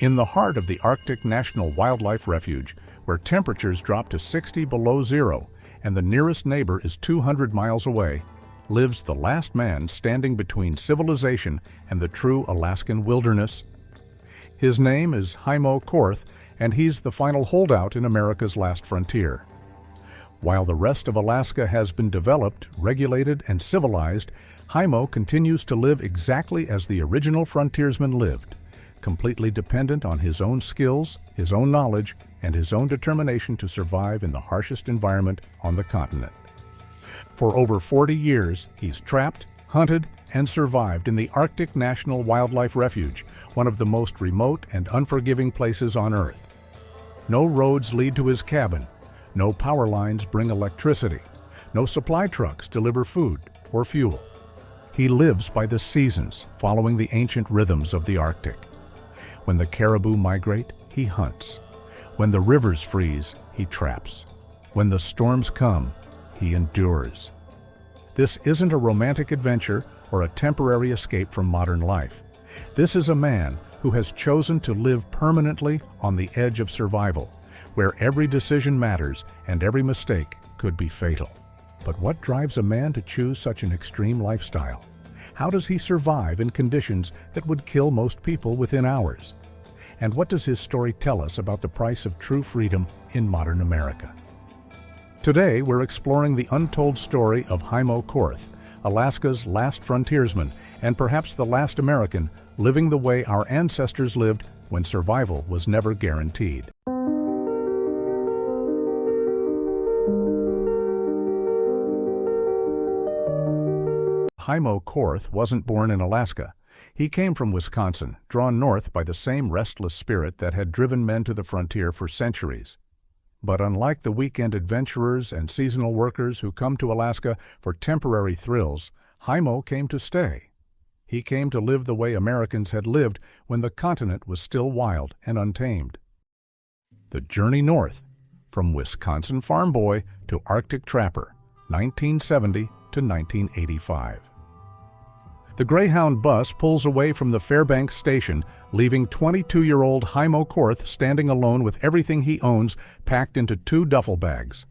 In the heart of the Arctic National Wildlife Refuge, where temperatures drop to 60 below zero and the nearest neighbor is 200 miles away, lives the last man standing between civilization and the true Alaskan wilderness. His name is Heimo Korth, and he's the final holdout in America's last frontier. While the rest of Alaska has been developed, regulated, and civilized, Heimo continues to live exactly as the original frontiersman lived, completely dependent on his own skills, his own knowledge, and his own determination to survive in the harshest environment on the continent. For over 40 years, he's trapped, hunted, and survived in the Arctic National Wildlife Refuge, one of the most remote and unforgiving places on Earth. No roads lead to his cabin, no power lines bring electricity, no supply trucks deliver food or fuel. He lives by the seasons, following the ancient rhythms of the Arctic. When the caribou migrate, he hunts. When the rivers freeze, he traps. When the storms come, he endures. This isn't a romantic adventure or a temporary escape from modern life. This is a man who has chosen to live permanently on the edge of survival, where every decision matters and every mistake could be fatal. But what drives a man to choose such an extreme lifestyle? How does he survive in conditions that would kill most people within hours? And what does his story tell us about the price of true freedom in modern America? Today, we're exploring the untold story of Heimo Korth, Alaska's last frontiersman, and perhaps the last American living the way our ancestors lived when survival was never guaranteed. Heimo Korth wasn't born in Alaska. He came from Wisconsin, drawn north by the same restless spirit that had driven men to the frontier for centuries. But unlike the weekend adventurers and seasonal workers who come to Alaska for temporary thrills, Heimo came to stay. He came to live the way Americans had lived when the continent was still wild and untamed. The journey north, from Wisconsin farm boy to Arctic trapper, 1970 to 1985. The Greyhound bus pulls away from the Fairbanks station, leaving 22-year-old Heimo Korth standing alone with everything he owns packed into 2 duffel bags.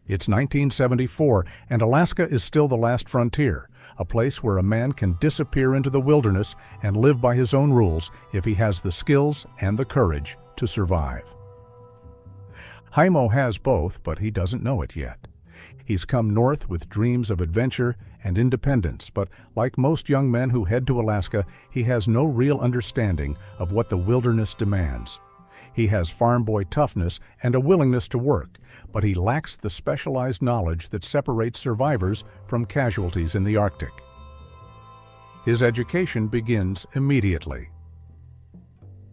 It's 1974, and Alaska is still the last frontier, a place where a man can disappear into the wilderness and live by his own rules if he has the skills and the courage to survive. Heimo has both, but he doesn't know it yet. He's come north with dreams of adventure and independence, but like most young men who head to Alaska, he has no real understanding of what the wilderness demands. He has farm boy toughness and a willingness to work, but he lacks the specialized knowledge that separates survivors from casualties in the Arctic. His education begins immediately.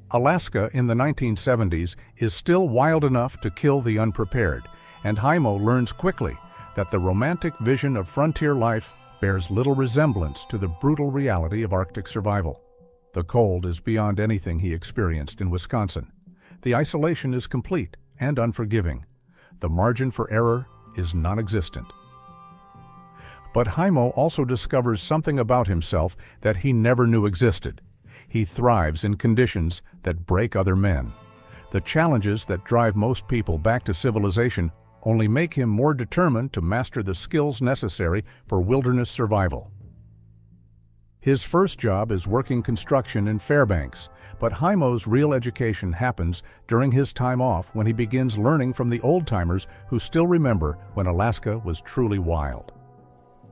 Alaska in the 1970s is still wild enough to kill the unprepared, and Heimo learns quickly that the romantic vision of frontier life bears little resemblance to the brutal reality of Arctic survival. The cold is beyond anything he experienced in Wisconsin. The isolation is complete and unforgiving. The margin for error is non-existent. But Heimo also discovers something about himself that he never knew existed. He thrives in conditions that break other men. The challenges that drive most people back to civilization only make him more determined to master the skills necessary for wilderness survival. His first job is working construction in Fairbanks, but Heimo's real education happens during his time off when he begins learning from the old-timers who still remember when Alaska was truly wild.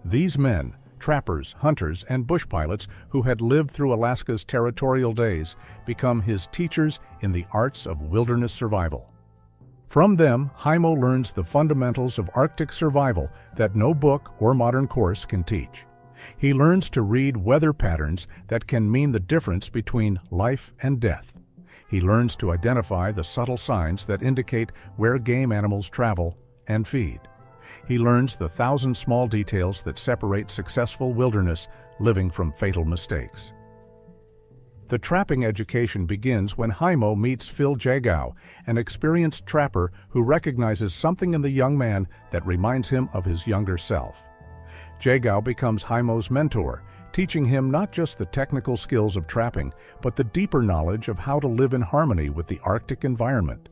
These men, trappers, hunters, and bush pilots who had lived through Alaska's territorial days, become his teachers in the arts of wilderness survival. From them, Heimo learns the fundamentals of Arctic survival that no book or modern course can teach. He learns to read weather patterns that can mean the difference between life and death. He learns to identify the subtle signs that indicate where game animals travel and feed. He learns the 1,000 small details that separate successful wilderness living from fatal mistakes. The trapping education begins when Heimo meets Phil Jagow, an experienced trapper who recognizes something in the young man that reminds him of his younger self. Jagow becomes Heimo's mentor, teaching him not just the technical skills of trapping, but the deeper knowledge of how to live in harmony with the Arctic environment.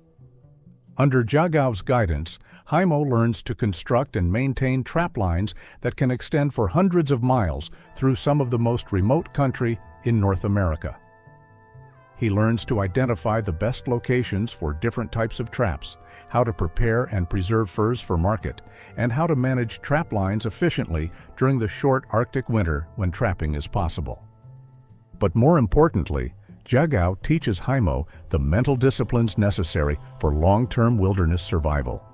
Under Jagau's guidance, Heimo learns to construct and maintain trap lines that can extend for hundreds of miles through some of the most remote country in North America. He learns to identify the best locations for different types of traps, how to prepare and preserve furs for market, and how to manage trap lines efficiently during the short Arctic winter when trapping is possible. But more importantly, Jagau teaches Heimo the mental disciplines necessary for long-term wilderness survival,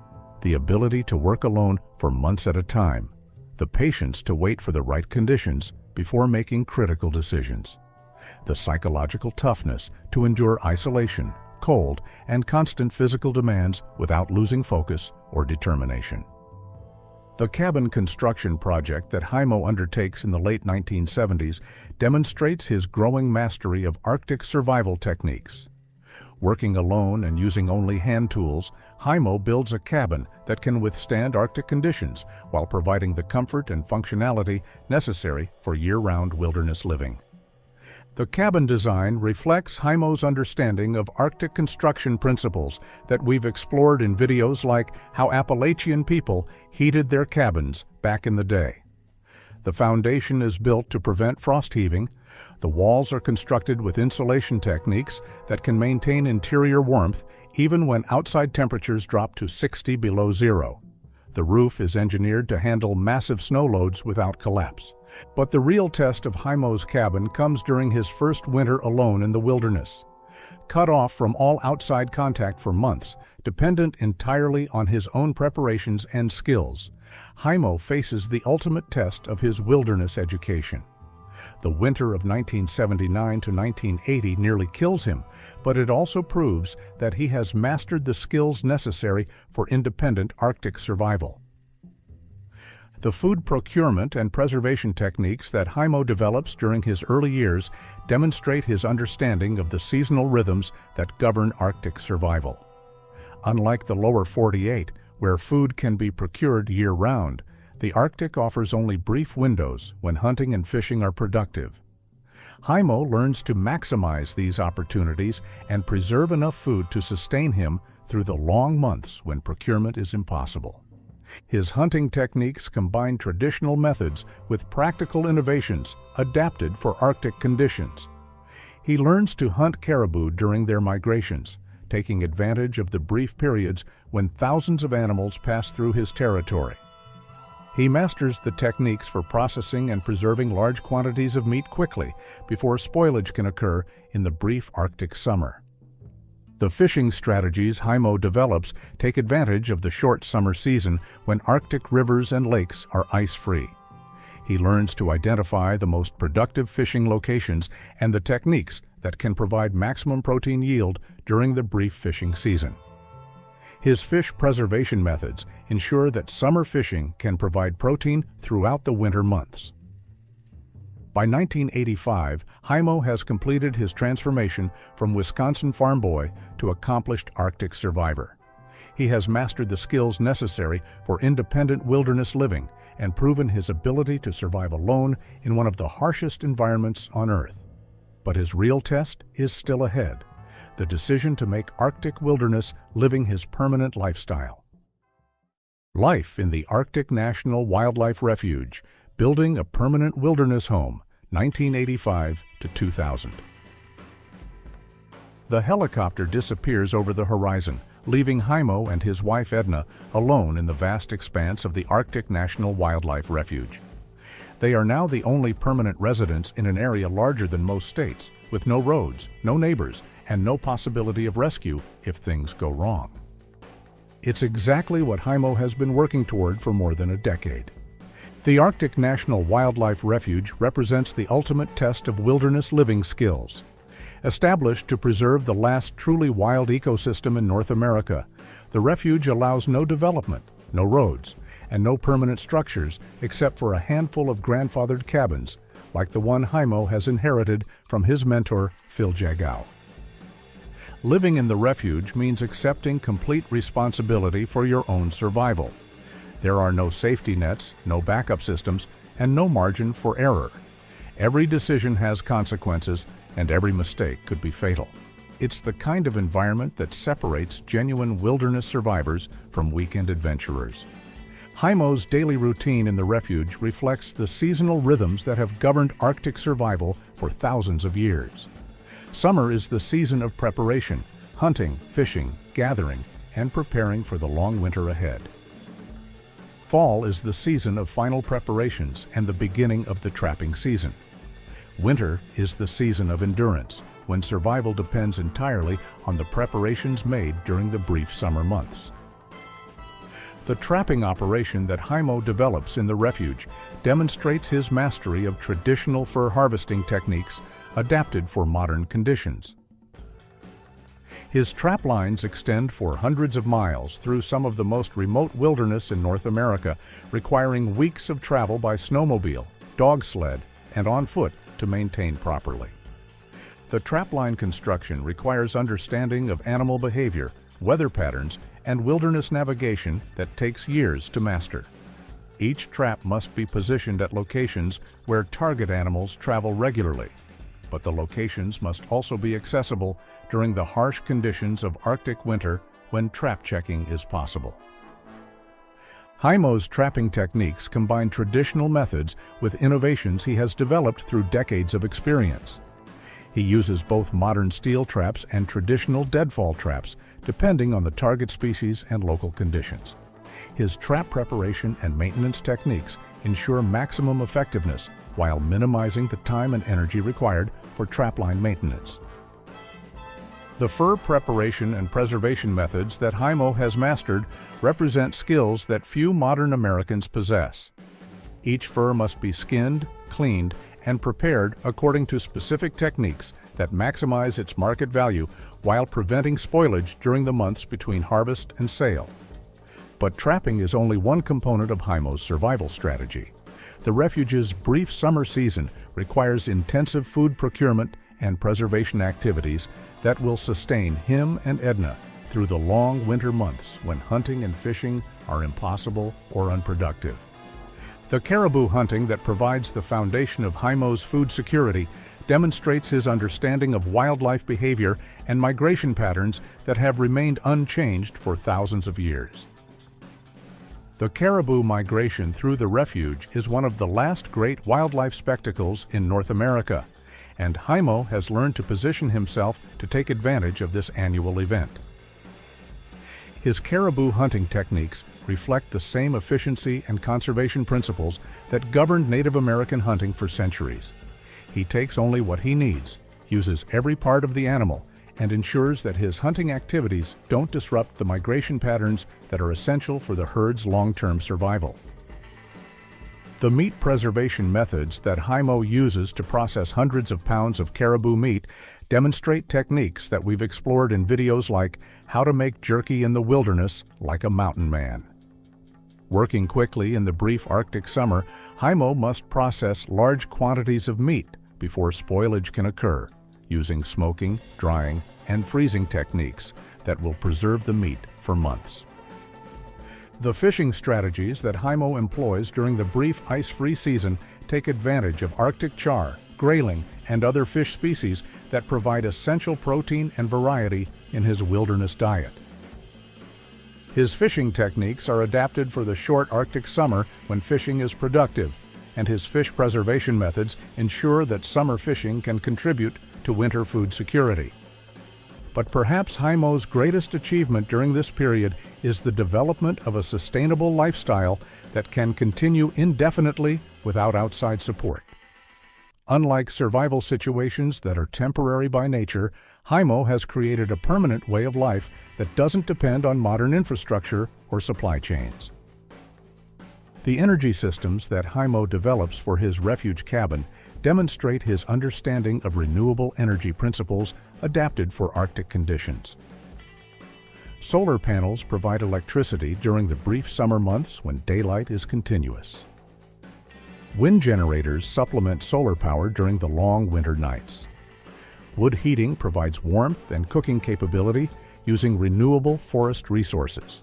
the ability to work alone for months at a time, the patience to wait for the right conditions before making critical decisions, the psychological toughness to endure isolation, cold, and constant physical demands without losing focus or determination. The cabin construction project that Heimo undertakes in the late 1970s demonstrates his growing mastery of Arctic survival techniques. Working alone and using only hand tools, Heimo builds a cabin that can withstand Arctic conditions while providing the comfort and functionality necessary for year-round wilderness living. The cabin design reflects Heimo's understanding of Arctic construction principles that we've explored in videos like How Appalachian People Heated Their Cabins Back in the Day. The foundation is built to prevent frost heaving. The walls are constructed with insulation techniques that can maintain interior warmth even when outside temperatures drop to 60 below zero. The roof is engineered to handle massive snow loads without collapse. But the real test of Heimo's cabin comes during his first winter alone in the wilderness. Cut off from all outside contact for months, dependent entirely on his own preparations and skills, Heimo faces the ultimate test of his wilderness education. The winter of 1979 to 1980 nearly kills him, but it also proves that he has mastered the skills necessary for independent Arctic survival. The food procurement and preservation techniques that Heimo develops during his early years demonstrate his understanding of the seasonal rhythms that govern Arctic survival. Unlike the lower 48, where food can be procured year-round, the Arctic offers only brief windows when hunting and fishing are productive. Heimo learns to maximize these opportunities and preserve enough food to sustain him through the long months when procurement is impossible. His hunting techniques combine traditional methods with practical innovations adapted for Arctic conditions. He learns to hunt caribou during their migrations, taking advantage of the brief periods when thousands of animals pass through his territory. He masters the techniques for processing and preserving large quantities of meat quickly before spoilage can occur in the brief Arctic summer. The fishing strategies Heimo develops take advantage of the short summer season when Arctic rivers and lakes are ice-free. He learns to identify the most productive fishing locations and the techniques that can provide maximum protein yield during the brief fishing season. His fish preservation methods ensure that summer fishing can provide protein throughout the winter months. By 1985, Heimo has completed his transformation from Wisconsin farm boy to accomplished Arctic survivor. He has mastered the skills necessary for independent wilderness living and proven his ability to survive alone in one of the harshest environments on Earth. But his real test is still ahead: the decision to make Arctic wilderness living his permanent lifestyle. Life in the Arctic National Wildlife Refuge, building a permanent wilderness home, 1985 to 2000. The helicopter disappears over the horizon, leaving Heimo and his wife Edna alone in the vast expanse of the Arctic National Wildlife Refuge. They are now the only permanent residents in an area larger than most states, with no roads, no neighbors, and no possibility of rescue if things go wrong. It's exactly what Heimo has been working toward for more than a decade. The Arctic National Wildlife Refuge represents the ultimate test of wilderness living skills. Established to preserve the last truly wild ecosystem in North America, the refuge allows no development, no roads, and no permanent structures except for a handful of grandfathered cabins, like the one Heimo has inherited from his mentor, Phil Jagau. Living in the refuge means accepting complete responsibility for your own survival. There are no safety nets, no backup systems, and no margin for error. Every decision has consequences, and every mistake could be fatal. It's the kind of environment that separates genuine wilderness survivors from weekend adventurers. Heimo's daily routine in the refuge reflects the seasonal rhythms that have governed Arctic survival for thousands of years. Summer is the season of preparation, hunting, fishing, gathering, and preparing for the long winter ahead. Fall is the season of final preparations and the beginning of the trapping season. Winter is the season of endurance, when survival depends entirely on the preparations made during the brief summer months. The trapping operation that Heimo develops in the refuge demonstrates his mastery of traditional fur harvesting techniques adapted for modern conditions. His trap lines extend for hundreds of miles through some of the most remote wilderness in North America, requiring weeks of travel by snowmobile, dog sled, and on foot to maintain properly. The trapline construction requires understanding of animal behavior, weather patterns, and wilderness navigation that takes years to master. Each trap must be positioned at locations where target animals travel regularly, but the locations must also be accessible during the harsh conditions of Arctic winter when trap checking is possible. Heimo's trapping techniques combine traditional methods with innovations he has developed through decades of experience. He uses both modern steel traps and traditional deadfall traps, depending on the target species and local conditions. His trap preparation and maintenance techniques ensure maximum effectiveness while minimizing the time and energy required for trapline maintenance. The fur preparation and preservation methods that Heimo has mastered represent skills that few modern Americans possess. Each fur must be skinned, cleaned, and prepared according to specific techniques that maximize its market value while preventing spoilage during the months between harvest and sale. But trapping is only one component of Heimo's survival strategy. The refuge's brief summer season requires intensive food procurement and preservation activities that will sustain him and Edna through the long winter months when hunting and fishing are impossible or unproductive. The caribou hunting that provides the foundation of Heimo's food security demonstrates his understanding of wildlife behavior and migration patterns that have remained unchanged for thousands of years. The caribou migration through the refuge is one of the last great wildlife spectacles in North America, and Heimo has learned to position himself to take advantage of this annual event. His caribou hunting techniques reflect the same efficiency and conservation principles that governed Native American hunting for centuries. He takes only what he needs, uses every part of the animal, and ensures that his hunting activities don't disrupt the migration patterns that are essential for the herd's long-term survival. The meat preservation methods that Heimo uses to process hundreds of pounds of caribou meat demonstrate techniques that we've explored in videos like How to Make Jerky in the Wilderness Like a Mountain Man. Working quickly in the brief Arctic summer, Heimo must process large quantities of meat before spoilage can occur, using smoking, drying, and freezing techniques that will preserve the meat for months. The fishing strategies that Heimo employs during the brief ice-free season take advantage of Arctic char, grayling, and other fish species that provide essential protein and variety in his wilderness diet. His fishing techniques are adapted for the short Arctic summer when fishing is productive, and his fish preservation methods ensure that summer fishing can contribute to winter food security. But perhaps Heimo's greatest achievement during this period is the development of a sustainable lifestyle that can continue indefinitely without outside support. Unlike survival situations that are temporary by nature, Heimo has created a permanent way of life that doesn't depend on modern infrastructure or supply chains. The energy systems that Heimo develops for his refuge cabin demonstrate his understanding of renewable energy principles adapted for Arctic conditions. Solar panels provide electricity during the brief summer months when daylight is continuous. Wind generators supplement solar power during the long winter nights. Wood heating provides warmth and cooking capability using renewable forest resources.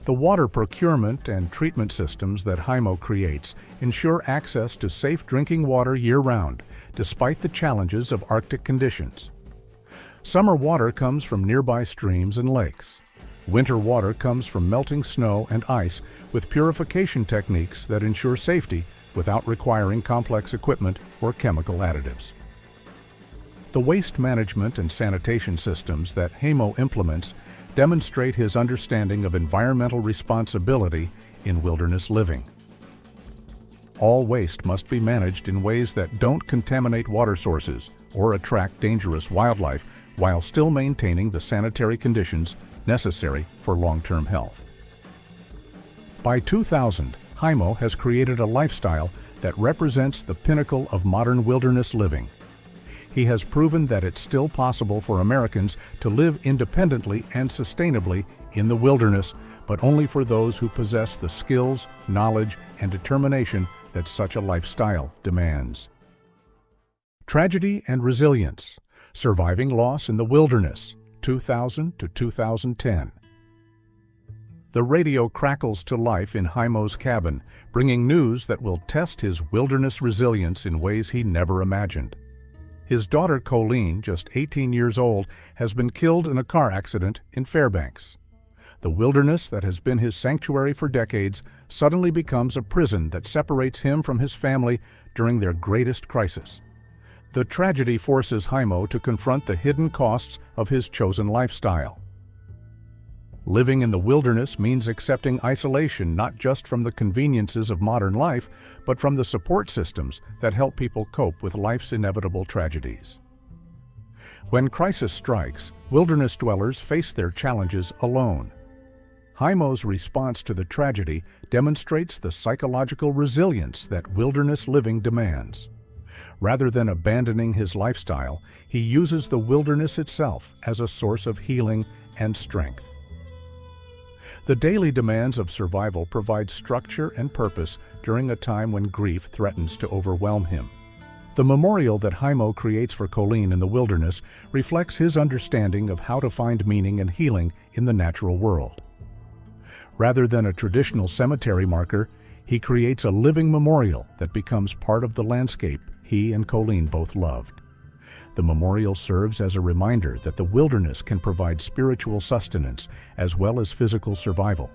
The water procurement and treatment systems that Heimo creates ensure access to safe drinking water year-round, despite the challenges of Arctic conditions. Summer water comes from nearby streams and lakes. Winter water comes from melting snow and ice with purification techniques that ensure safety without requiring complex equipment or chemical additives. The waste management and sanitation systems that Heimo implements demonstrate his understanding of environmental responsibility in wilderness living. All waste must be managed in ways that don't contaminate water sources or attract dangerous wildlife while still maintaining the sanitary conditions necessary for long-term health. By 2000, Heimo has created a lifestyle that represents the pinnacle of modern wilderness living. He has proven that it's still possible for Americans to live independently and sustainably in the wilderness, but only for those who possess the skills, knowledge, and determination that such a lifestyle demands. Tragedy and Resilience: Surviving Loss in the Wilderness, 2000 to 2010. The radio crackles to life in Heimo's cabin, bringing news that will test his wilderness resilience in ways he never imagined. His daughter Colleen, just 18 years old, has been killed in a car accident in Fairbanks. The wilderness that has been his sanctuary for decades suddenly becomes a prison that separates him from his family during their greatest crisis. The tragedy forces Heimo to confront the hidden costs of his chosen lifestyle. Living in the wilderness means accepting isolation not just from the conveniences of modern life, but from the support systems that help people cope with life's inevitable tragedies. When crisis strikes, wilderness dwellers face their challenges alone. Heimo's response to the tragedy demonstrates the psychological resilience that wilderness living demands. Rather than abandoning his lifestyle, he uses the wilderness itself as a source of healing and strength. The daily demands of survival provide structure and purpose during a time when grief threatens to overwhelm him. The memorial that Heimo creates for Colleen in the wilderness reflects his understanding of how to find meaning and healing in the natural world. Rather than a traditional cemetery marker, he creates a living memorial that becomes part of the landscape he and Colleen both loved. The memorial serves as a reminder that the wilderness can provide spiritual sustenance as well as physical survival.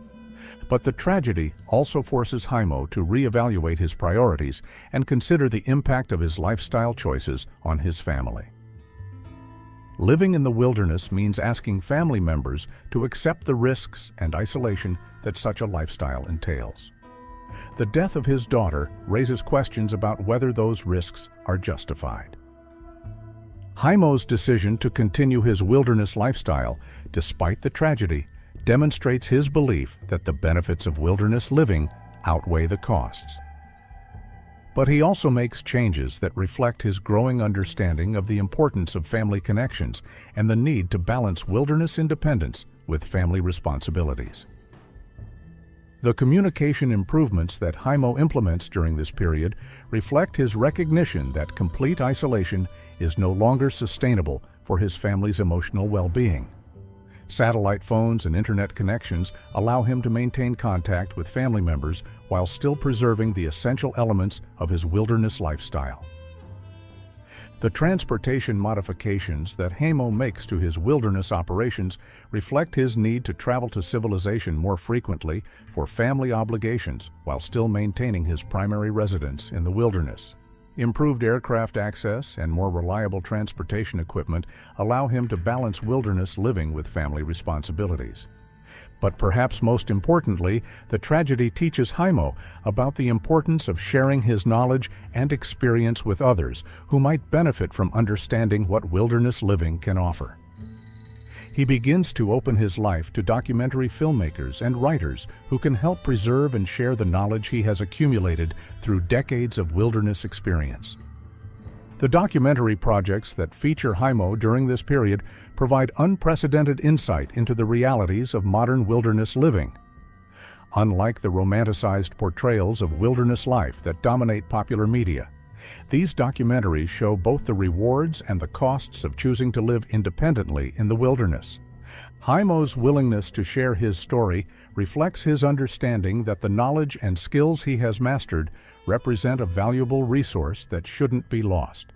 But the tragedy also forces Heimo to reevaluate his priorities and consider the impact of his lifestyle choices on his family. Living in the wilderness means asking family members to accept the risks and isolation that such a lifestyle entails. The death of his daughter raises questions about whether those risks are justified. Heimo's decision to continue his wilderness lifestyle, despite the tragedy, demonstrates his belief that the benefits of wilderness living outweigh the costs. But he also makes changes that reflect his growing understanding of the importance of family connections and the need to balance wilderness independence with family responsibilities. The communication improvements that Heimo implements during this period reflect his recognition that complete isolation is no longer sustainable for his family's emotional well-being. Satellite phones and internet connections allow him to maintain contact with family members while still preserving the essential elements of his wilderness lifestyle. The transportation modifications that Heimo makes to his wilderness operations reflect his need to travel to civilization more frequently for family obligations while still maintaining his primary residence in the wilderness. Improved aircraft access and more reliable transportation equipment allow him to balance wilderness living with family responsibilities. But perhaps most importantly, the tragedy teaches Heimo about the importance of sharing his knowledge and experience with others who might benefit from understanding what wilderness living can offer. He begins to open his life to documentary filmmakers and writers who can help preserve and share the knowledge he has accumulated through decades of wilderness experience. The documentary projects that feature Heimo during this period provide unprecedented insight into the realities of modern wilderness living. Unlike the romanticized portrayals of wilderness life that dominate popular media, these documentaries show both the rewards and the costs of choosing to live independently in the wilderness. Heimo's willingness to share his story reflects his understanding that the knowledge and skills he has mastered represent a valuable resource that shouldn't be lost.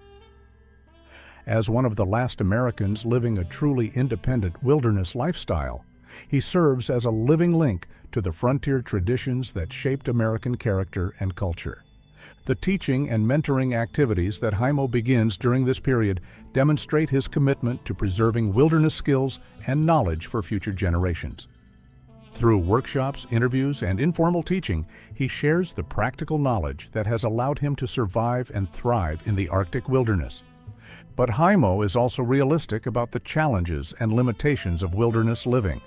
As one of the last Americans living a truly independent wilderness lifestyle, he serves as a living link to the frontier traditions that shaped American character and culture. The teaching and mentoring activities that Heimo begins during this period demonstrate his commitment to preserving wilderness skills and knowledge for future generations. Through workshops, interviews, and informal teaching, he shares the practical knowledge that has allowed him to survive and thrive in the Arctic wilderness. But Heimo is also realistic about the challenges and limitations of wilderness living.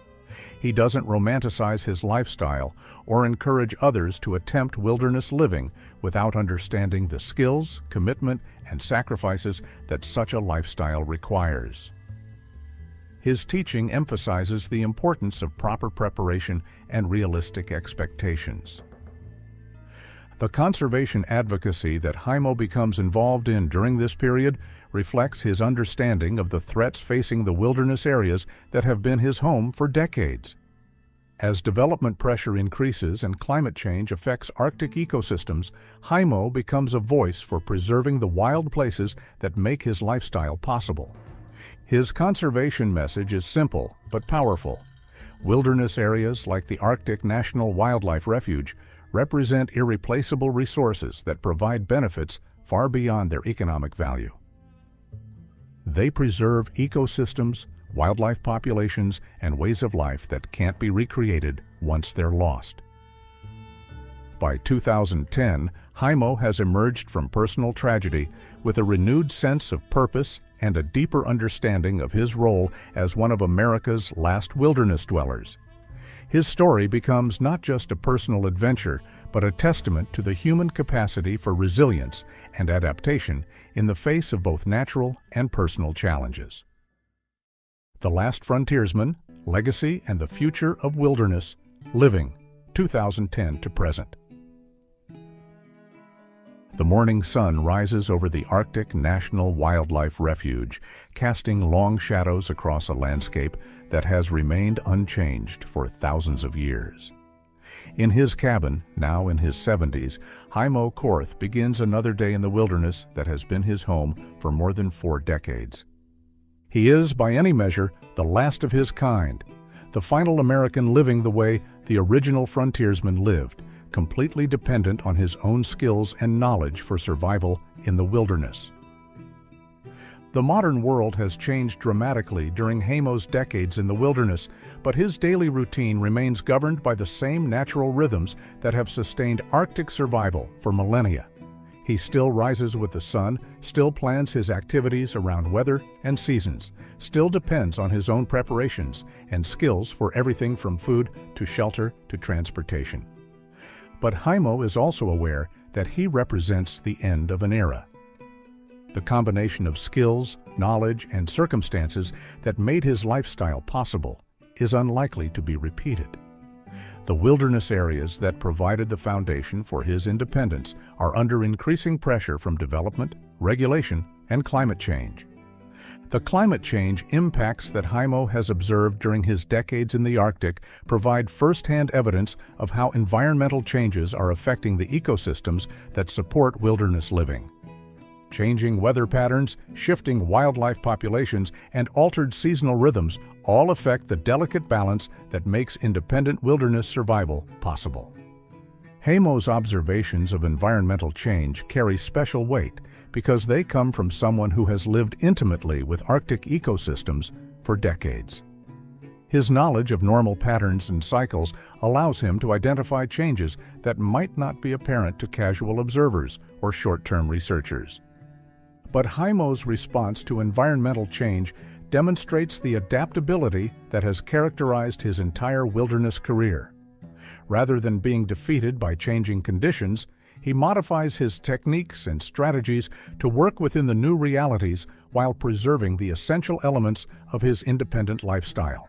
He doesn't romanticize his lifestyle or encourage others to attempt wilderness living without understanding the skills, commitment, and sacrifices that such a lifestyle requires. His teaching emphasizes the importance of proper preparation and realistic expectations. The conservation advocacy that Heimo becomes involved in during this period reflects his understanding of the threats facing the wilderness areas that have been his home for decades. As development pressure increases and climate change affects Arctic ecosystems, Heimo becomes a voice for preserving the wild places that make his lifestyle possible. His conservation message is simple but powerful. Wilderness areas like the Arctic National Wildlife Refuge represent irreplaceable resources that provide benefits far beyond their economic value. They preserve ecosystems, wildlife populations, and ways of life that can't be recreated once they're lost. By 2010, Heimo has emerged from personal tragedy with a renewed sense of purpose and a deeper understanding of his role as one of America's last wilderness dwellers. His story becomes not just a personal adventure, but a testament to the human capacity for resilience and adaptation in the face of both natural and personal challenges. The Last Frontiersman, Legacy and the Future of Wilderness Living, 2010 to present. The morning sun rises over the Arctic National Wildlife Refuge, casting long shadows across a landscape that has remained unchanged for thousands of years. In his cabin, now in his 70s, Heimo Korth begins another day in the wilderness that has been his home for more than 4 decades. He is, by any measure, the last of his kind, the final American living the way the original frontiersman lived, completely dependent on his own skills and knowledge for survival in the wilderness. The modern world has changed dramatically during Heimo's decades in the wilderness, but his daily routine remains governed by the same natural rhythms that have sustained Arctic survival for millennia. He still rises with the sun, still plans his activities around weather and seasons, still depends on his own preparations and skills for everything from food to shelter to transportation. But Heimo is also aware that he represents the end of an era. The combination of skills, knowledge, and circumstances that made his lifestyle possible is unlikely to be repeated. The wilderness areas that provided the foundation for his independence are under increasing pressure from development, regulation, and climate change. The climate change impacts that Heimo has observed during his decades in the Arctic provide first-hand evidence of how environmental changes are affecting the ecosystems that support wilderness living. Changing weather patterns, shifting wildlife populations, and altered seasonal rhythms all affect the delicate balance that makes independent wilderness survival possible. Heimo's observations of environmental change carry special weight because they come from someone who has lived intimately with Arctic ecosystems for decades. His knowledge of normal patterns and cycles allows him to identify changes that might not be apparent to casual observers or short-term researchers. But Heimo's response to environmental change demonstrates the adaptability that has characterized his entire wilderness career. Rather than being defeated by changing conditions, he modifies his techniques and strategies to work within the new realities while preserving the essential elements of his independent lifestyle.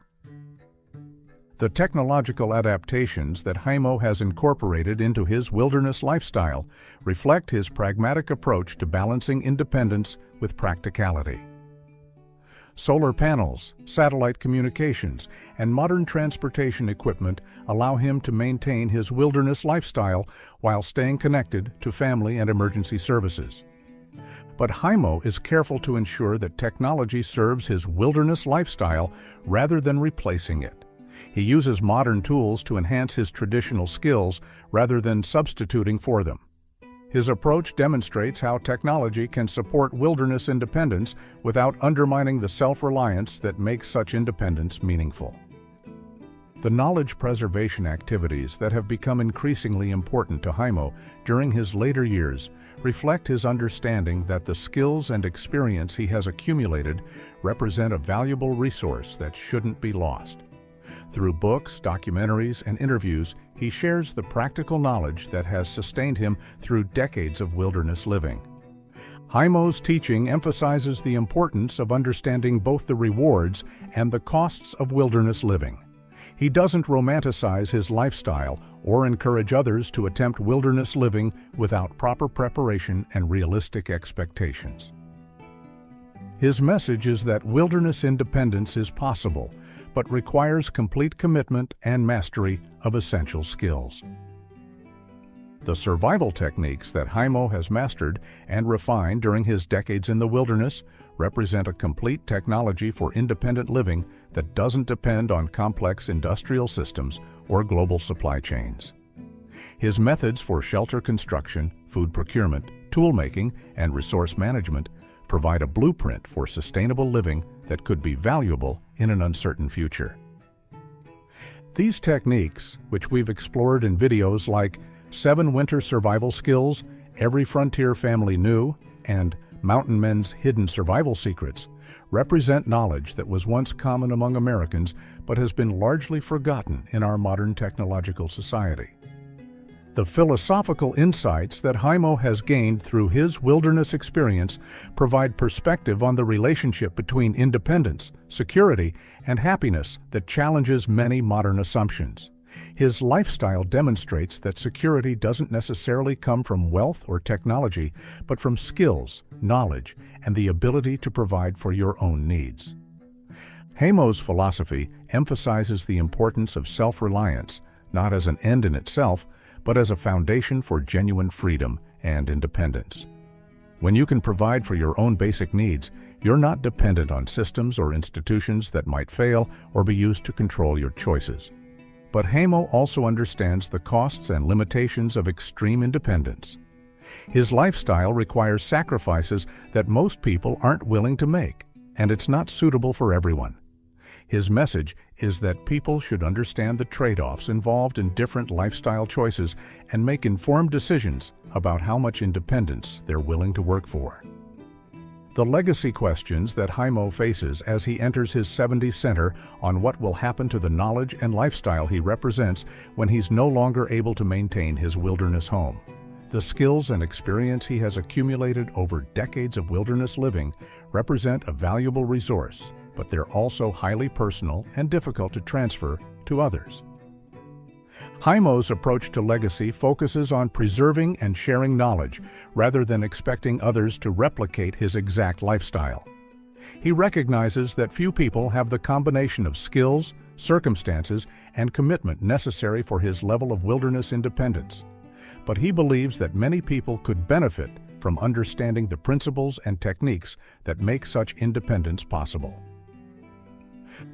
The technological adaptations that Heimo has incorporated into his wilderness lifestyle reflect his pragmatic approach to balancing independence with practicality. Solar panels, satellite communications, and modern transportation equipment allow him to maintain his wilderness lifestyle while staying connected to family and emergency services. But Heimo is careful to ensure that technology serves his wilderness lifestyle rather than replacing it. He uses modern tools to enhance his traditional skills rather than substituting for them. His approach demonstrates how technology can support wilderness independence without undermining the self-reliance that makes such independence meaningful. The knowledge preservation activities that have become increasingly important to Heimo during his later years reflect his understanding that the skills and experience he has accumulated represent a valuable resource that shouldn't be lost. Through books, documentaries, and interviews, he shares the practical knowledge that has sustained him through decades of wilderness living. Heimo's teaching emphasizes the importance of understanding both the rewards and the costs of wilderness living. He doesn't romanticize his lifestyle or encourage others to attempt wilderness living without proper preparation and realistic expectations. His message is that wilderness independence is possible, but requires complete commitment and mastery of essential skills. The survival techniques that Heimo has mastered and refined during his decades in the wilderness represent a complete technology for independent living that doesn't depend on complex industrial systems or global supply chains. His methods for shelter construction, food procurement, tool making, and resource management provide a blueprint for sustainable living that could be valuable in an uncertain future. These techniques, which we've explored in videos like 7 Winter Survival Skills Every Frontier Family Knew and Mountain Men's Hidden Survival Secrets, represent knowledge that was once common among Americans but has been largely forgotten in our modern technological society. The philosophical insights that Heimo has gained through his wilderness experience provide perspective on the relationship between independence, security, and happiness that challenges many modern assumptions. His lifestyle demonstrates that security doesn't necessarily come from wealth or technology, but from skills, knowledge, and the ability to provide for your own needs. Heimo's philosophy emphasizes the importance of self-reliance, not as an end in itself, but as a foundation for genuine freedom and independence. When you can provide for your own basic needs, you're not dependent on systems or institutions that might fail or be used to control your choices. But Heimo also understands the costs and limitations of extreme independence. His lifestyle requires sacrifices that most people aren't willing to make, and it's not suitable for everyone. His message is that people should understand the trade-offs involved in different lifestyle choices and make informed decisions about how much independence they're willing to work for. The legacy questions that Heimo faces as he enters his 70s center on what will happen to the knowledge and lifestyle he represents when he's no longer able to maintain his wilderness home. The skills and experience he has accumulated over decades of wilderness living represent a valuable resource, but they're also highly personal and difficult to transfer to others. Heimo's approach to legacy focuses on preserving and sharing knowledge rather than expecting others to replicate his exact lifestyle. He recognizes that few people have the combination of skills, circumstances, and commitment necessary for his level of wilderness independence. But he believes that many people could benefit from understanding the principles and techniques that make such independence possible.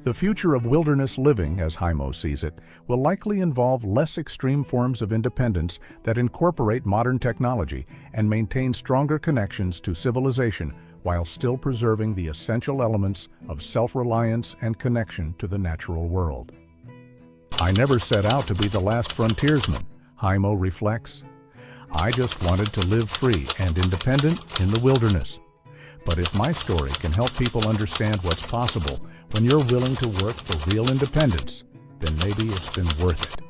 The future of wilderness living, as Heimo sees it, will likely involve less extreme forms of independence that incorporate modern technology and maintain stronger connections to civilization while still preserving the essential elements of self-reliance and connection to the natural world. "I never set out to be the last frontiersman," Heimo reflects. "I just wanted to live free and independent in the wilderness. But if my story can help people understand what's possible when you're willing to work for real independence, then maybe it's been worth it."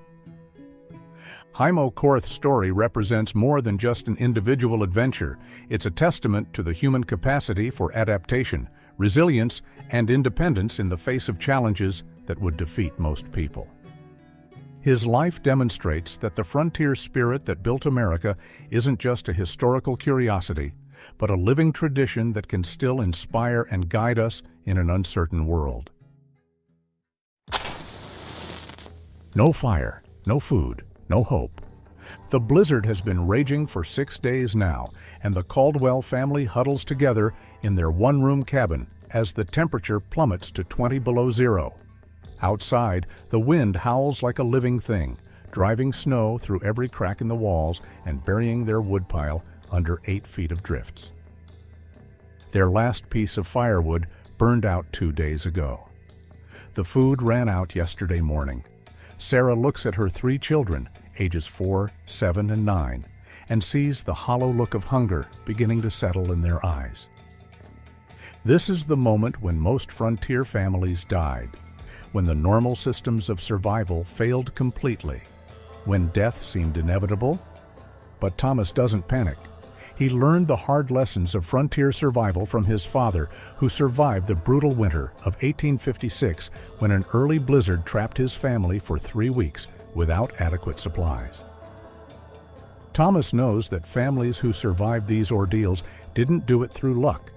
Heimo Korth's story represents more than just an individual adventure. It's a testament to the human capacity for adaptation, resilience, and independence in the face of challenges that would defeat most people. His life demonstrates that the frontier spirit that built America isn't just a historical curiosity, but a living tradition that can still inspire and guide us in an uncertain world. No fire, no food, no hope. The blizzard has been raging for 6 days now, and the Caldwell family huddles together in their one-room cabin as the temperature plummets to 20 below zero. Outside, the wind howls like a living thing, driving snow through every crack in the walls and burying their woodpile under 8 feet of drifts. Their last piece of firewood burned out 2 days ago. The food ran out yesterday morning. Sarah looks at her 3 children, ages 4, 7, and 9, and sees the hollow look of hunger beginning to settle in their eyes. This is the moment when most frontier families died, when the normal systems of survival failed completely, when death seemed inevitable. But Thomas doesn't panic. He learned the hard lessons of frontier survival from his father, who survived the brutal winter of 1856 when an early blizzard trapped his family for 3 weeks without adequate supplies. Thomas knows that families who survived these ordeals didn't do it through luck.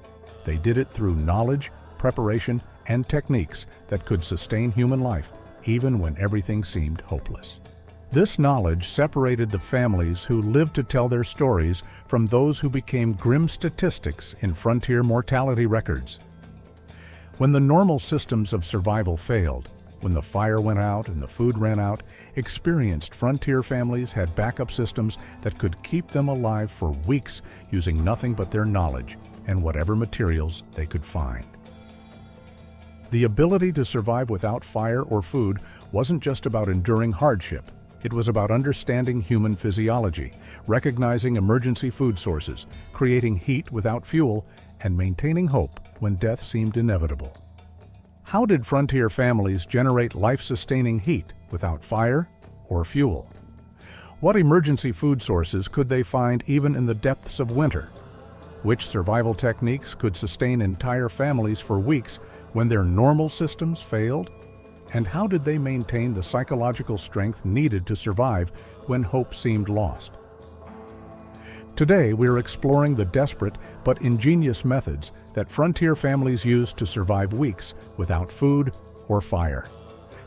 They did it through knowledge, preparation, and techniques that could sustain human life, even when everything seemed hopeless. This knowledge separated the families who lived to tell their stories from those who became grim statistics in frontier mortality records. When the normal systems of survival failed, when the fire went out and the food ran out, experienced frontier families had backup systems that could keep them alive for weeks using nothing but their knowledge and whatever materials they could find. The ability to survive without fire or food wasn't just about enduring hardship. It was about understanding human physiology, recognizing emergency food sources, creating heat without fuel, and maintaining hope when death seemed inevitable. How did frontier families generate life-sustaining heat without fire or fuel? What emergency food sources could they find even in the depths of winter? Which survival techniques could sustain entire families for weeks when their normal systems failed? And how did they maintain the psychological strength needed to survive when hope seemed lost? Today, we're exploring the desperate but ingenious methods that frontier families used to survive weeks without food or fire.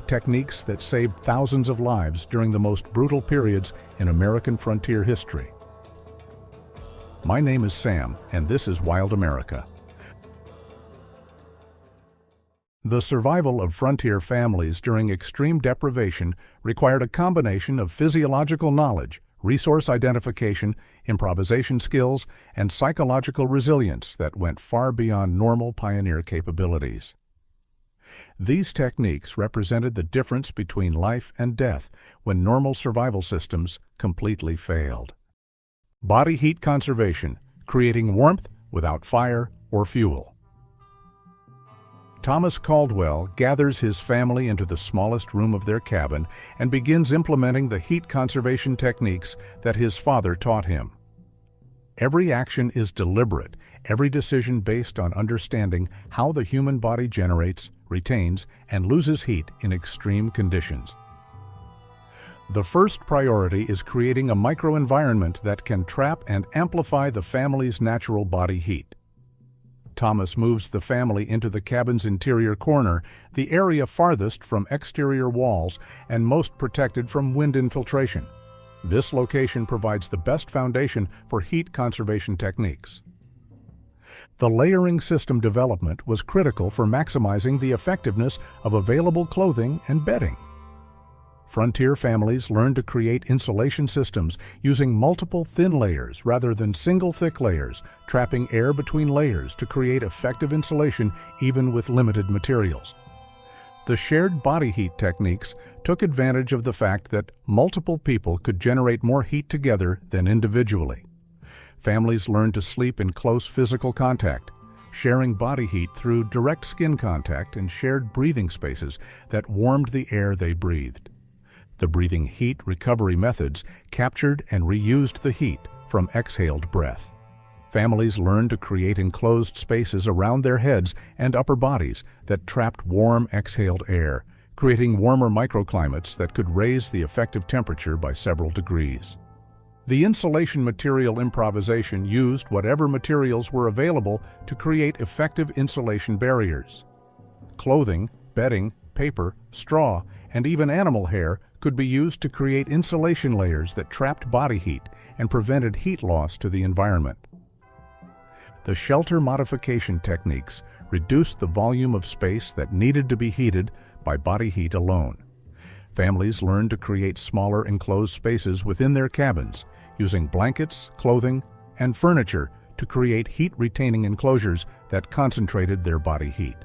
Techniques that saved thousands of lives during the most brutal periods in American frontier history. My name is Sam, and this is Wild America. The survival of frontier families during extreme deprivation required a combination of physiological knowledge, resource identification, improvisation skills, and psychological resilience that went far beyond normal pioneer capabilities. These techniques represented the difference between life and death when normal survival systems completely failed. Body heat conservation, creating warmth without fire or fuel. Thomas Caldwell gathers his family into the smallest room of their cabin and begins implementing the heat conservation techniques that his father taught him. Every action is deliberate, every decision based on understanding how the human body generates, retains, and loses heat in extreme conditions. The first priority is creating a microenvironment that can trap and amplify the family's natural body heat. Thomas moves the family into the cabin's interior corner, the area farthest from exterior walls and most protected from wind infiltration. This location provides the best foundation for heat conservation techniques. The layering system development was critical for maximizing the effectiveness of available clothing and bedding. Frontier families learned to create insulation systems using multiple thin layers rather than single thick layers, trapping air between layers to create effective insulation even with limited materials. The shared body heat techniques took advantage of the fact that multiple people could generate more heat together than individually. Families learned to sleep in close physical contact, sharing body heat through direct skin contact and shared breathing spaces that warmed the air they breathed. The breathing heat recovery methods captured and reused the heat from exhaled breath. Families learned to create enclosed spaces around their heads and upper bodies that trapped warm exhaled air, creating warmer microclimates that could raise the effective temperature by several degrees. The insulation material improvisation used whatever materials were available to create effective insulation barriers. Clothing, bedding, paper, straw, and even animal hair could be used to create insulation layers that trapped body heat and prevented heat loss to the environment. The shelter modification techniques reduced the volume of space that needed to be heated by body heat alone. Families learned to create smaller enclosed spaces within their cabins, using blankets, clothing, and furniture to create heat-retaining enclosures that concentrated their body heat.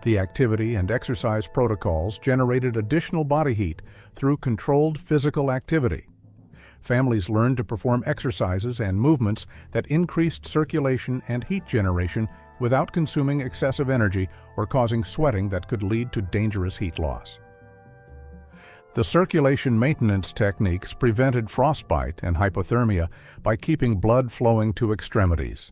The activity and exercise protocols generated additional body heat through controlled physical activity. Families learned to perform exercises and movements that increased circulation and heat generation without consuming excessive energy or causing sweating that could lead to dangerous heat loss. The circulation maintenance techniques prevented frostbite and hypothermia by keeping blood flowing to extremities.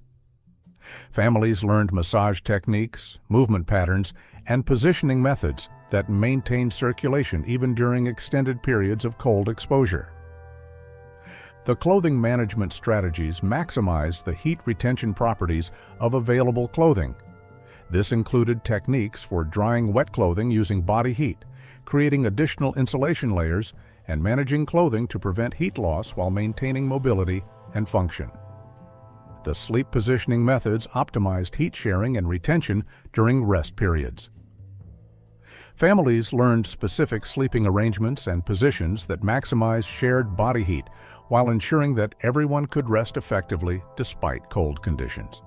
Families learned massage techniques, movement patterns, and positioning methods that maintained circulation even during extended periods of cold exposure. The clothing management strategies maximized the heat retention properties of available clothing. This included techniques for drying wet clothing using body heat, creating additional insulation layers, and managing clothing to prevent heat loss while maintaining mobility and function. The sleep positioning methods optimized heat sharing and retention during rest periods. Families learned specific sleeping arrangements and positions that maximized shared body heat while ensuring that everyone could rest effectively despite cold conditions.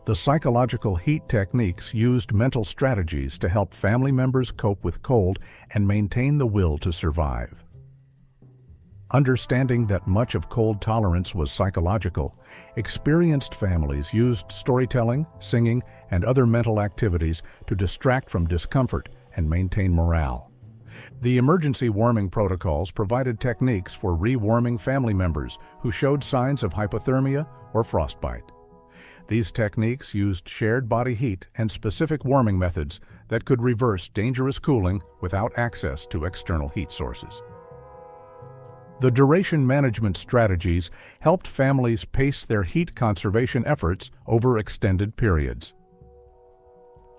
The psychological heat techniques used mental strategies to help family members cope with cold and maintain the will to survive. Understanding that much of cold tolerance was psychological, experienced families used storytelling, singing, and other mental activities to distract from discomfort and maintain morale. The emergency warming protocols provided techniques for rewarming family members who showed signs of hypothermia or frostbite. These techniques used shared body heat and specific warming methods that could reverse dangerous cooling without access to external heat sources. The duration management strategies helped families pace their heat conservation efforts over extended periods.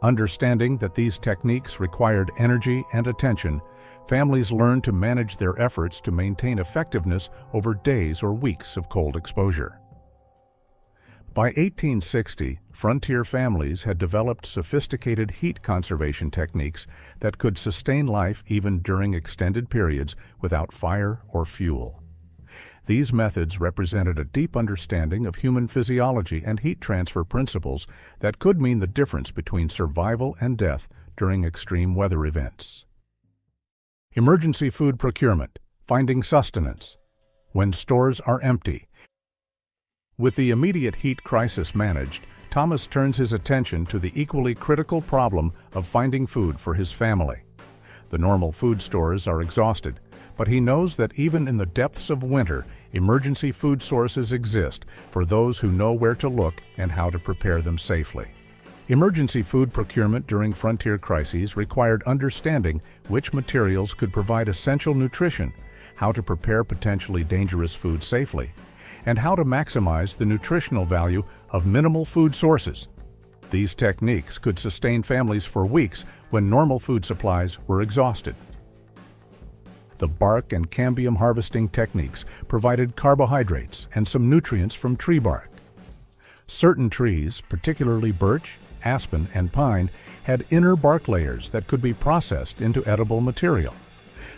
Understanding that these techniques required energy and attention, families learned to manage their efforts to maintain effectiveness over days or weeks of cold exposure. By 1860, frontier families had developed sophisticated heat conservation techniques that could sustain life even during extended periods without fire or fuel. These methods represented a deep understanding of human physiology and heat transfer principles that could mean the difference between survival and death during extreme weather events. Emergency food procurement, finding sustenance. When stores are empty. With the immediate heat crisis managed, Thomas turns his attention to the equally critical problem of finding food for his family. The normal food stores are exhausted, but he knows that even in the depths of winter, emergency food sources exist for those who know where to look and how to prepare them safely. Emergency food procurement during frontier crises required understanding which materials could provide essential nutrition, how to prepare potentially dangerous food safely, and how to maximize the nutritional value of minimal food sources. These techniques could sustain families for weeks when normal food supplies were exhausted. The bark and cambium harvesting techniques provided carbohydrates and some nutrients from tree bark. Certain trees, particularly birch, aspen, and pine, had inner bark layers that could be processed into edible material.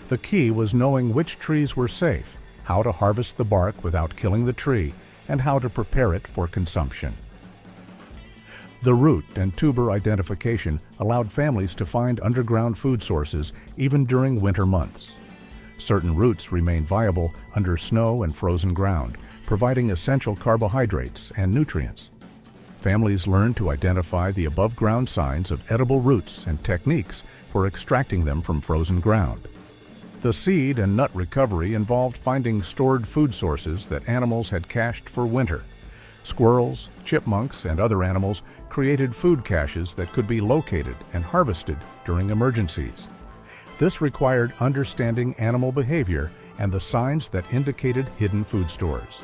The key was knowing which trees were safe, how to harvest the bark without killing the tree, and how to prepare it for consumption. The root and tuber identification allowed families to find underground food sources even during winter months. Certain roots remain viable under snow and frozen ground, providing essential carbohydrates and nutrients. Families learned to identify the above-ground signs of edible roots and techniques for extracting them from frozen ground. The seed and nut recovery involved finding stored food sources that animals had cached for winter. Squirrels, chipmunks, and other animals created food caches that could be located and harvested during emergencies. This required understanding animal behavior and the signs that indicated hidden food stores.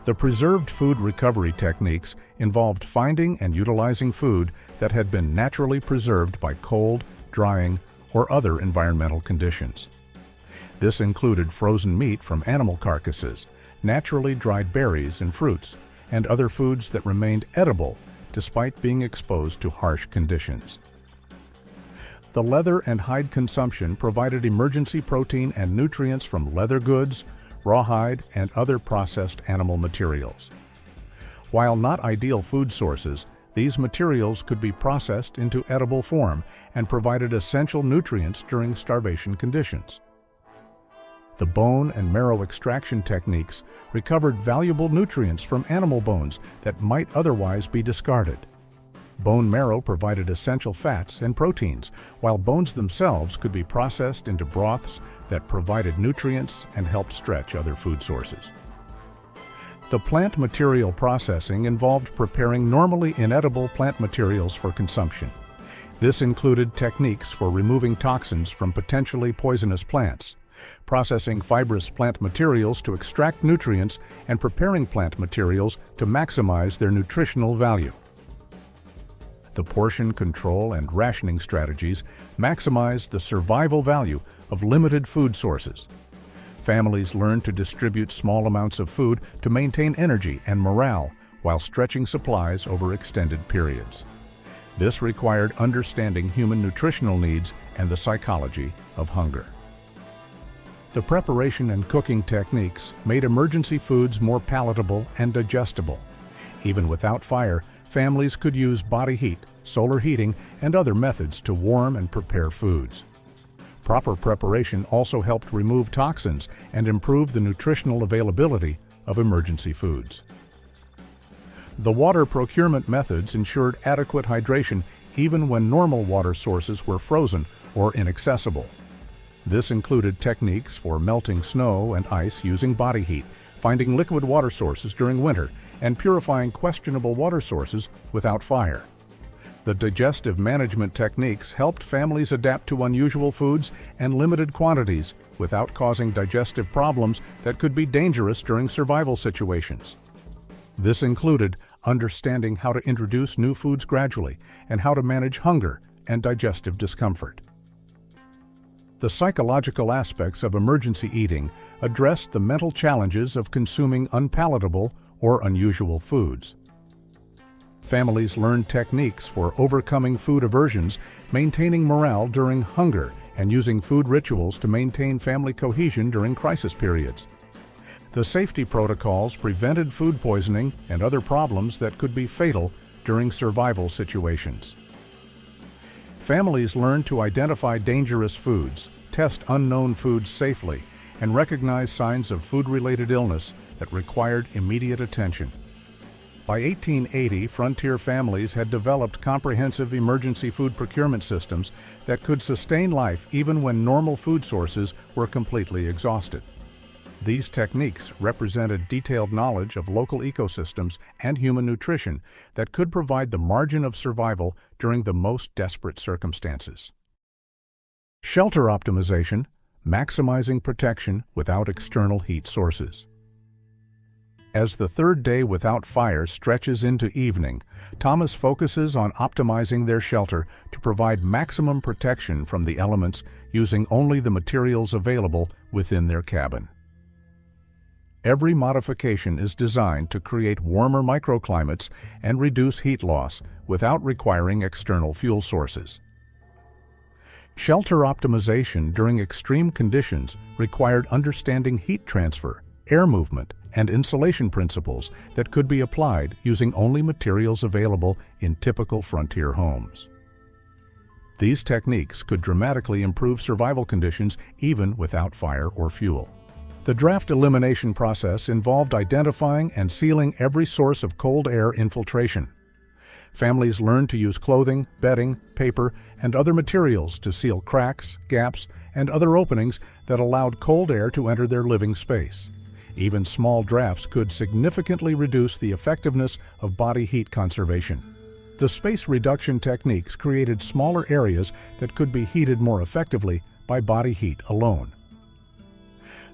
The preserved food recovery techniques involved finding and utilizing food that had been naturally preserved by cold, drying, or other environmental conditions. This included frozen meat from animal carcasses, naturally dried berries and fruits, and other foods that remained edible despite being exposed to harsh conditions. The leather and hide consumption provided emergency protein and nutrients from leather goods, rawhide, and other processed animal materials. While not ideal food sources, these materials could be processed into edible form and provided essential nutrients during starvation conditions. The bone and marrow extraction techniques recovered valuable nutrients from animal bones that might otherwise be discarded. Bone marrow provided essential fats and proteins, while bones themselves could be processed into broths that provided nutrients and helped stretch other food sources. The plant material processing involved preparing normally inedible plant materials for consumption. This included techniques for removing toxins from potentially poisonous plants, processing fibrous plant materials to extract nutrients, and preparing plant materials to maximize their nutritional value. The portion control and rationing strategies maximized the survival value of limited food sources. Families learned to distribute small amounts of food to maintain energy and morale while stretching supplies over extended periods. This required understanding human nutritional needs and the psychology of hunger. The preparation and cooking techniques made emergency foods more palatable and digestible. Even without fire, families could use body heat, solar heating, and other methods to warm and prepare foods. Proper preparation also helped remove toxins and improve the nutritional availability of emergency foods. The water procurement methods ensured adequate hydration even when normal water sources were frozen or inaccessible. This included techniques for melting snow and ice using body heat, finding liquid water sources during winter, and purifying questionable water sources without fire. The digestive management techniques helped families adapt to unusual foods and limited quantities without causing digestive problems that could be dangerous during survival situations. This included understanding how to introduce new foods gradually and how to manage hunger and digestive discomfort. The psychological aspects of emergency eating addressed the mental challenges of consuming unpalatable or unusual foods. Families learned techniques for overcoming food aversions, maintaining morale during hunger, and using food rituals to maintain family cohesion during crisis periods. The safety protocols prevented food poisoning and other problems that could be fatal during survival situations. Families learned to identify dangerous foods, test unknown foods safely, and recognize signs of food-related illness that required immediate attention. By 1880, frontier families had developed comprehensive emergency food procurement systems that could sustain life even when normal food sources were completely exhausted. These techniques represented detailed knowledge of local ecosystems and human nutrition that could provide the margin of survival during the most desperate circumstances. Shelter optimization, maximizing protection without external heat sources. As the third day without fire stretches into evening, Thomas focuses on optimizing their shelter to provide maximum protection from the elements using only the materials available within their cabin. Every modification is designed to create warmer microclimates and reduce heat loss without requiring external fuel sources. Shelter optimization during extreme conditions required understanding heat transfer, air movement, and insulation principles that could be applied using only materials available in typical frontier homes. These techniques could dramatically improve survival conditions even without fire or fuel. The draft elimination process involved identifying and sealing every source of cold air infiltration. Families learned to use clothing, bedding, paper, and other materials to seal cracks, gaps, and other openings that allowed cold air to enter their living space. Even small drafts could significantly reduce the effectiveness of body heat conservation. The space reduction techniques created smaller areas that could be heated more effectively by body heat alone.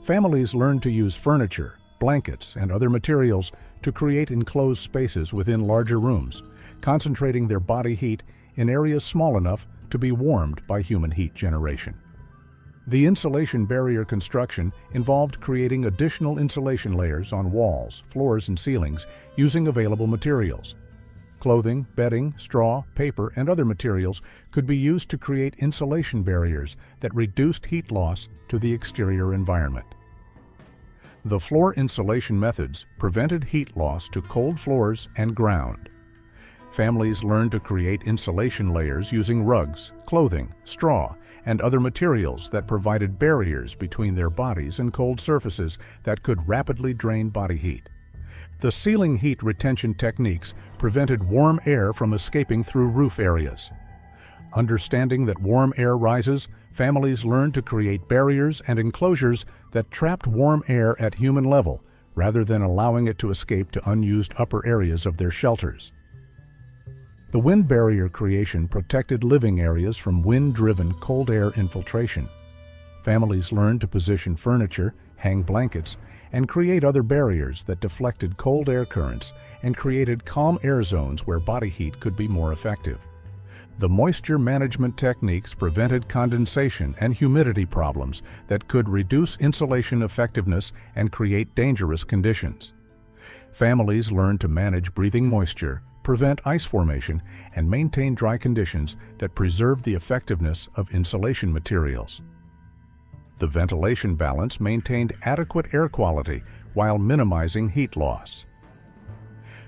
Families learned to use furniture, blankets, and other materials to create enclosed spaces within larger rooms, concentrating their body heat in areas small enough to be warmed by human heat generation. The insulation barrier construction involved creating additional insulation layers on walls, floors, and ceilings using available materials. Clothing, bedding, straw, paper, and other materials could be used to create insulation barriers that reduced heat loss to the exterior environment. The floor insulation methods prevented heat loss to cold floors and ground. Families learned to create insulation layers using rugs, clothing, straw, and other materials that provided barriers between their bodies and cold surfaces that could rapidly drain body heat. The ceiling heat retention techniques prevented warm air from escaping through roof areas. Understanding that warm air rises, families learned to create barriers and enclosures that trapped warm air at human level rather than allowing it to escape to unused upper areas of their shelters. The wind barrier creation protected living areas from wind-driven cold air infiltration. Families learned to position furniture, hang blankets, and create other barriers that deflected cold air currents and created calm air zones where body heat could be more effective. The moisture management techniques prevented condensation and humidity problems that could reduce insulation effectiveness and create dangerous conditions. Families learned to manage breathing moisture, prevent ice formation, and maintain dry conditions that preserve the effectiveness of insulation materials. The ventilation balance maintained adequate air quality while minimizing heat loss.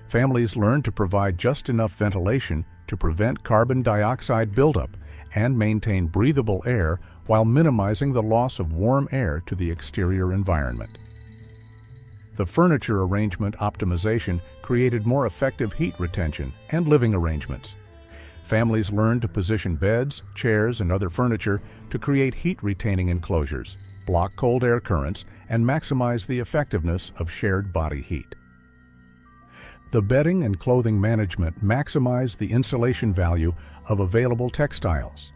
Families learned to provide just enough ventilation to prevent carbon dioxide buildup and maintain breathable air while minimizing the loss of warm air to the exterior environment. The furniture arrangement optimization created more effective heat retention and living arrangements. Families learned to position beds, chairs, and other furniture to create heat-retaining enclosures, block cold air currents, and maximize the effectiveness of shared body heat. The bedding and clothing management maximized the insulation value of available textiles.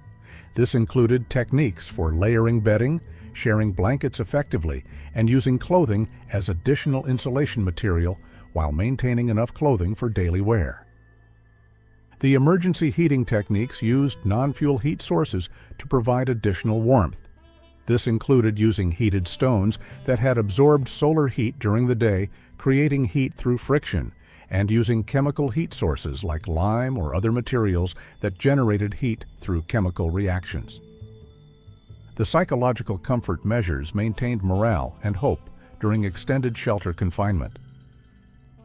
This included techniques for layering bedding, sharing blankets effectively, and using clothing as additional insulation material while maintaining enough clothing for daily wear. The emergency heating techniques used non-fuel heat sources to provide additional warmth. This included using heated stones that had absorbed solar heat during the day, creating heat through friction, and using chemical heat sources like lime or other materials that generated heat through chemical reactions. The psychological comfort measures maintained morale and hope during extended shelter confinement.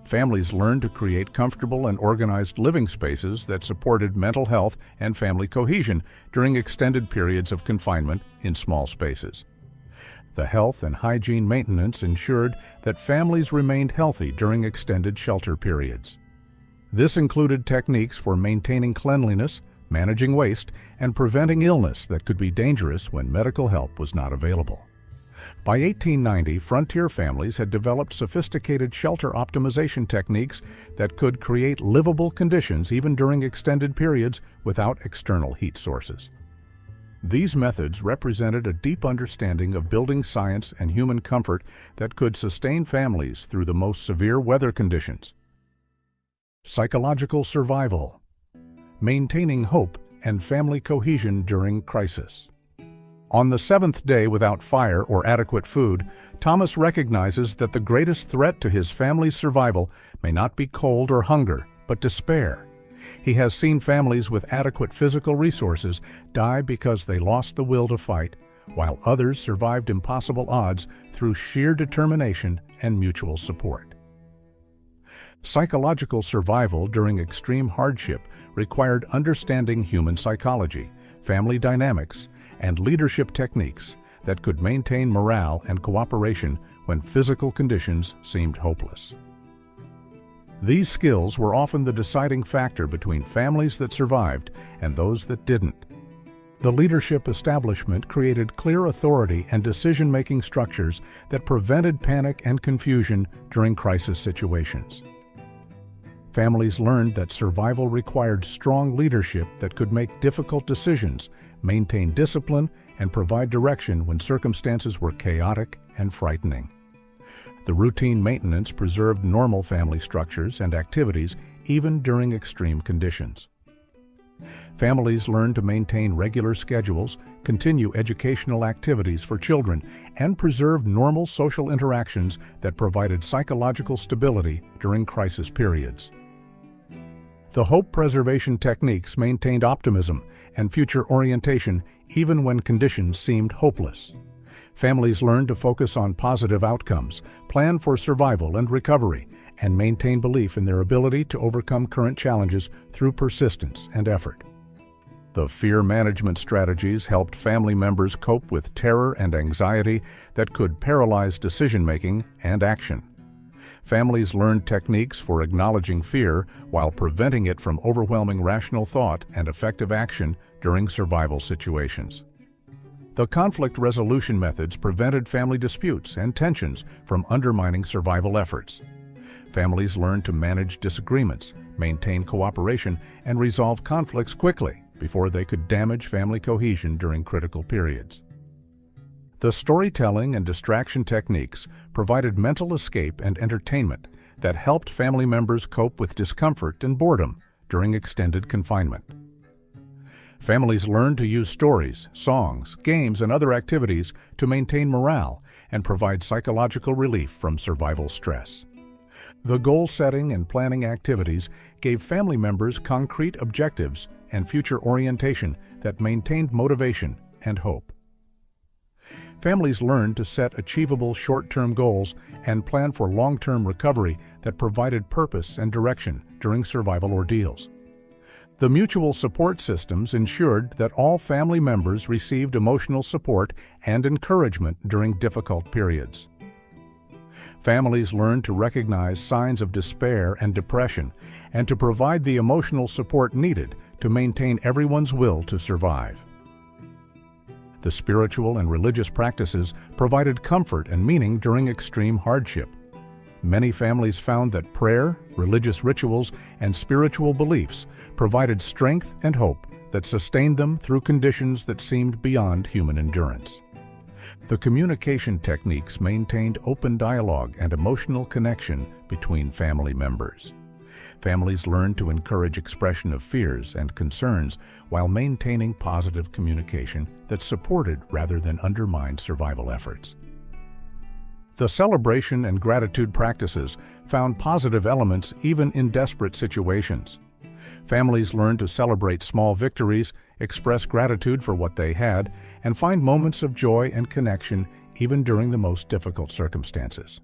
Families learned to create comfortable and organized living spaces that supported mental health and family cohesion during extended periods of confinement in small spaces. The health and hygiene maintenance ensured that families remained healthy during extended shelter periods. This included techniques for maintaining cleanliness, managing waste, and preventing illness that could be dangerous when medical help was not available. By 1890, frontier families had developed sophisticated shelter optimization techniques that could create livable conditions even during extended periods without external heat sources. These methods represented a deep understanding of building science and human comfort that could sustain families through the most severe weather conditions. Psychological survival, maintaining hope and family cohesion during crisis. On the seventh day without fire or adequate food, Thomas recognizes that the greatest threat to his family's survival may not be cold or hunger, but despair. He has seen families with adequate physical resources die because they lost the will to fight, while others survived impossible odds through sheer determination and mutual support. Psychological survival during extreme hardship required understanding human psychology, family dynamics, and leadership techniques that could maintain morale and cooperation when physical conditions seemed hopeless. These skills were often the deciding factor between families that survived and those that didn't. The leadership establishment created clear authority and decision-making structures that prevented panic and confusion during crisis situations. Families learned that survival required strong leadership that could make difficult decisions, maintain discipline, and provide direction when circumstances were chaotic and frightening. The routine maintenance preserved normal family structures and activities even during extreme conditions. Families learned to maintain regular schedules, continue educational activities for children, and preserve normal social interactions that provided psychological stability during crisis periods. The hope preservation techniques maintained optimism and future orientation even when conditions seemed hopeless. Families learned to focus on positive outcomes, plan for survival and recovery, and maintain belief in their ability to overcome current challenges through persistence and effort. The fear management strategies helped family members cope with terror and anxiety that could paralyze decision-making and action. Families learned techniques for acknowledging fear while preventing it from overwhelming rational thought and effective action during survival situations. The conflict resolution methods prevented family disputes and tensions from undermining survival efforts. Families learned to manage disagreements, maintain cooperation, and resolve conflicts quickly before they could damage family cohesion during critical periods. The storytelling and distraction techniques provided mental escape and entertainment that helped family members cope with discomfort and boredom during extended confinement. Families learned to use stories, songs, games, and other activities to maintain morale and provide psychological relief from survival stress. The goal-setting and planning activities gave family members concrete objectives and future orientation that maintained motivation and hope. Families learned to set achievable short-term goals and plan for long-term recovery that provided purpose and direction during survival ordeals. The mutual support systems ensured that all family members received emotional support and encouragement during difficult periods. Families learned to recognize signs of despair and depression and to provide the emotional support needed to maintain everyone's will to survive. The spiritual and religious practices provided comfort and meaning during extreme hardship. Many families found that prayer, religious rituals, and spiritual beliefs provided strength and hope that sustained them through conditions that seemed beyond human endurance. The communication techniques maintained open dialogue and emotional connection between family members. Families learned to encourage expression of fears and concerns while maintaining positive communication that supported rather than undermined survival efforts. The celebration and gratitude practices found positive elements even in desperate situations. Families learned to celebrate small victories, express gratitude for what they had, and find moments of joy and connection even during the most difficult circumstances.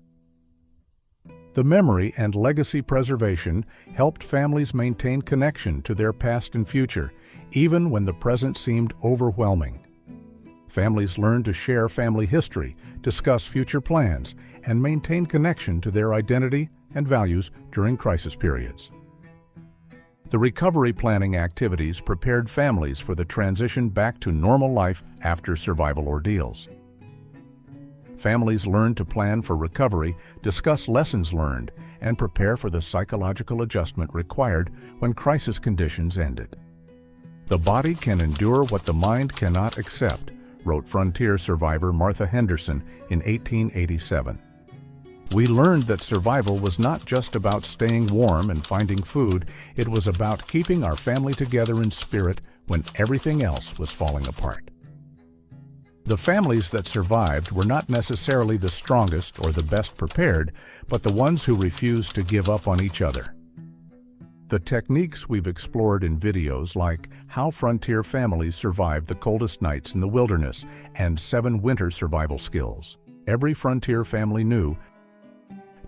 The memory and legacy preservation helped families maintain connection to their past and future, even when the present seemed overwhelming. Families learned to share family history, discuss future plans, and maintain connection to their identity and values during crisis periods. The recovery planning activities prepared families for the transition back to normal life after survival ordeals. Families learned to plan for recovery, discuss lessons learned, and prepare for the psychological adjustment required when crisis conditions ended. "The body can endure what the mind cannot accept," wrote frontier survivor Martha Henderson in 1887. We learned that survival was not just about staying warm and finding food, it was about keeping our family together in spirit when everything else was falling apart. The families that survived were not necessarily the strongest or the best prepared, but the ones who refused to give up on each other. The techniques we've explored in videos like How Frontier Families Survived the Coldest Nights in the Wilderness and 7 Winter Survival Skills Every Frontier Family Knew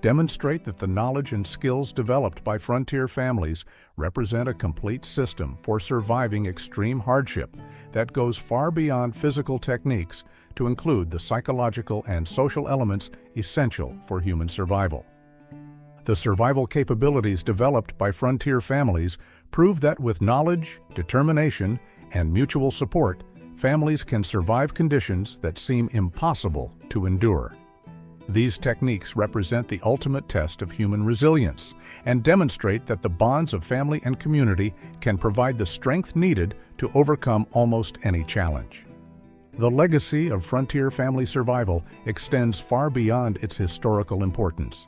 demonstrate that the knowledge and skills developed by frontier families represent a complete system for surviving extreme hardship that goes far beyond physical techniques to include the psychological and social elements essential for human survival. The survival capabilities developed by frontier families prove that with knowledge, determination, and mutual support, families can survive conditions that seem impossible to endure. These techniques represent the ultimate test of human resilience and demonstrate that the bonds of family and community can provide the strength needed to overcome almost any challenge. The legacy of frontier family survival extends far beyond its historical importance.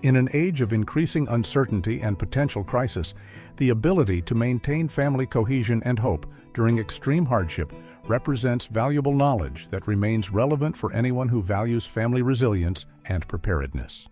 In an age of increasing uncertainty and potential crisis, the ability to maintain family cohesion and hope during extreme hardship represents valuable knowledge that remains relevant for anyone who values family resilience and preparedness.